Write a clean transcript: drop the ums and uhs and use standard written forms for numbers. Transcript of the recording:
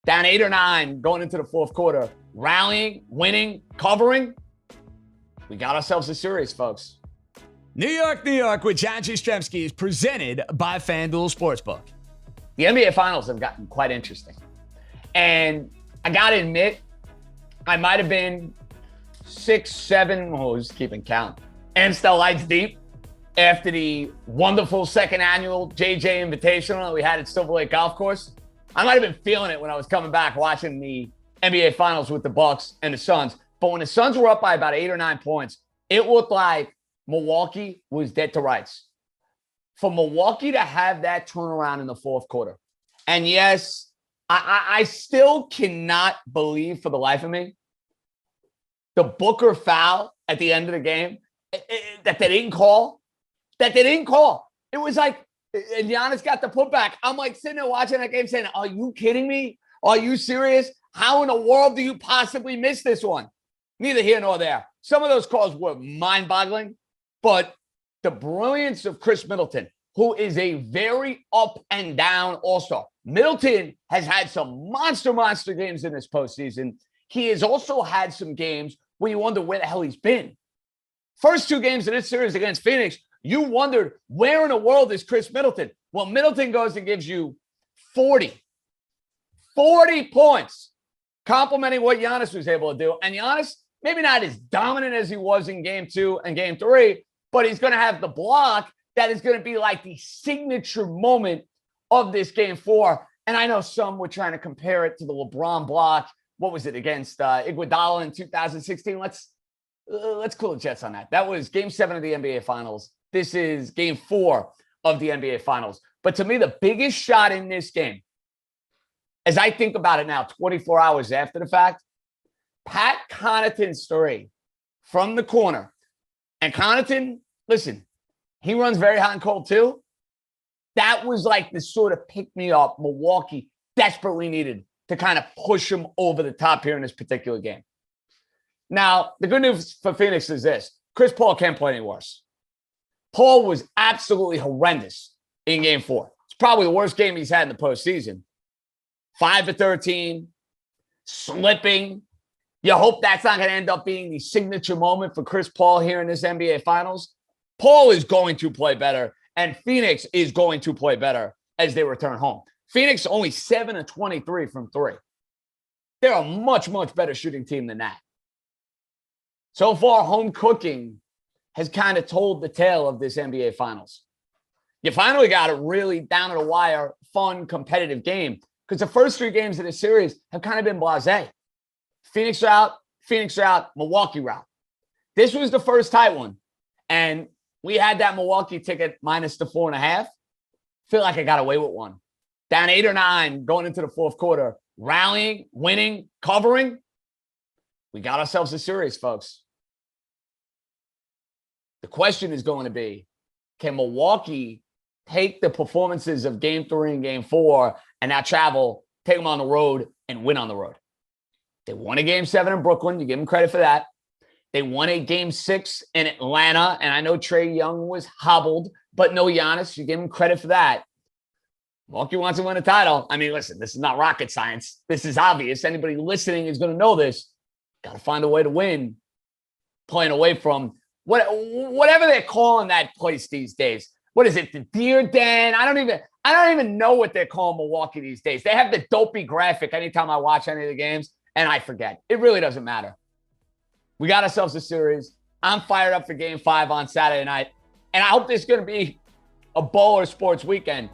Down 8 or 9 going into the fourth quarter. Rallying, winning, covering. We got ourselves a series, folks. New York, New York with Jastremski is presented by FanDuel Sportsbook. The NBA Finals have gotten quite interesting. And I got to admit, I might have been 6, 7, who's keeping count, Amstel Lights deep after the wonderful second annual JJ Invitational that we had at Silver Lake Golf Course. I might have been feeling it when I was coming back watching the NBA Finals with the Bucks and the Suns. But when the Suns were up by about 8 or 9 points, it looked like Milwaukee was dead to rights. For Milwaukee to have that turnaround in the fourth quarter. And yes, I still cannot believe for the life of me the Booker foul at the end of the game that they didn't call. It was like, and Giannis got the putback. I'm like sitting there watching that game saying, are you kidding me? Are you serious? How in the world do you possibly miss this one? Neither here nor there. Some of those calls were mind-boggling, but the brilliance of Khris Middleton, who is a very up and down all-star. Middleton has had some monster games in this postseason. He has also had some games where you wonder where the hell he's been. First 2 games of this series against Phoenix, you wondered, where in the world is Khris Middleton? Well, Middleton goes and gives you 40 points, complimenting what Giannis was able to do. And Giannis, maybe not as dominant as he was in game 2 and game 3, but he's going to have the block that is going to be like the signature moment of this game 4. And I know some were trying to compare it to the LeBron block. What was it against Iguodala in 2016? Let's cool the jets on that. That was game 7 of the NBA Finals. This is game 4 of the NBA Finals. But to me, the biggest shot in this game, as I think about it now, 24 hours after the fact, Pat Connaughton's 3 from the corner. And Connaughton, listen, he runs very hot and cold too. That was like the sort of pick-me-up Milwaukee desperately needed to kind of push him over the top here in this particular game. Now, the good news for Phoenix is this. Chris Paul can't play any worse. Paul was absolutely horrendous in game 4. It's probably the worst game he's had in the postseason. 5 of 13, slipping. You hope that's not going to end up being the signature moment for Chris Paul here in this NBA Finals. Paul is going to play better, and Phoenix is going to play better as they return home. Phoenix only 7 of 23 from 3. They're a much better shooting team than that. So far, home cooking has kind of told the tale of this NBA Finals. You finally got a really down-to-the-wire, fun, competitive game because the first 3 games of this series have kind of been blasé. Phoenix are out, Milwaukee are out. This was the first tight one, and we had that Milwaukee ticket minus the 4.5. Feel like I got away with one. Down 8 or 9 going into the fourth quarter. Rallying, winning, covering. We got ourselves a series, folks. The question is going to be, can Milwaukee take the performances of game 3 and game 4 and now travel, take them on the road, and win on the road? They won a game 7 in Brooklyn. You give them credit for that. They won a game 6 in Atlanta, and I know Trae Young was hobbled, but no Giannis. You give them credit for that. Milwaukee wants to win a title. I mean, listen, this is not rocket science. This is obvious. Anybody listening is going to know this. Got to find a way to win, playing away from whatever they're calling that place these days. What is it? The Deer Den? I don't even know what they're calling Milwaukee these days. They have the dopey graphic anytime I watch any of the games, and I forget. It really doesn't matter. We got ourselves a series. I'm fired up for game 5 on Saturday night, and I hope this is going to be a baller sports weekend.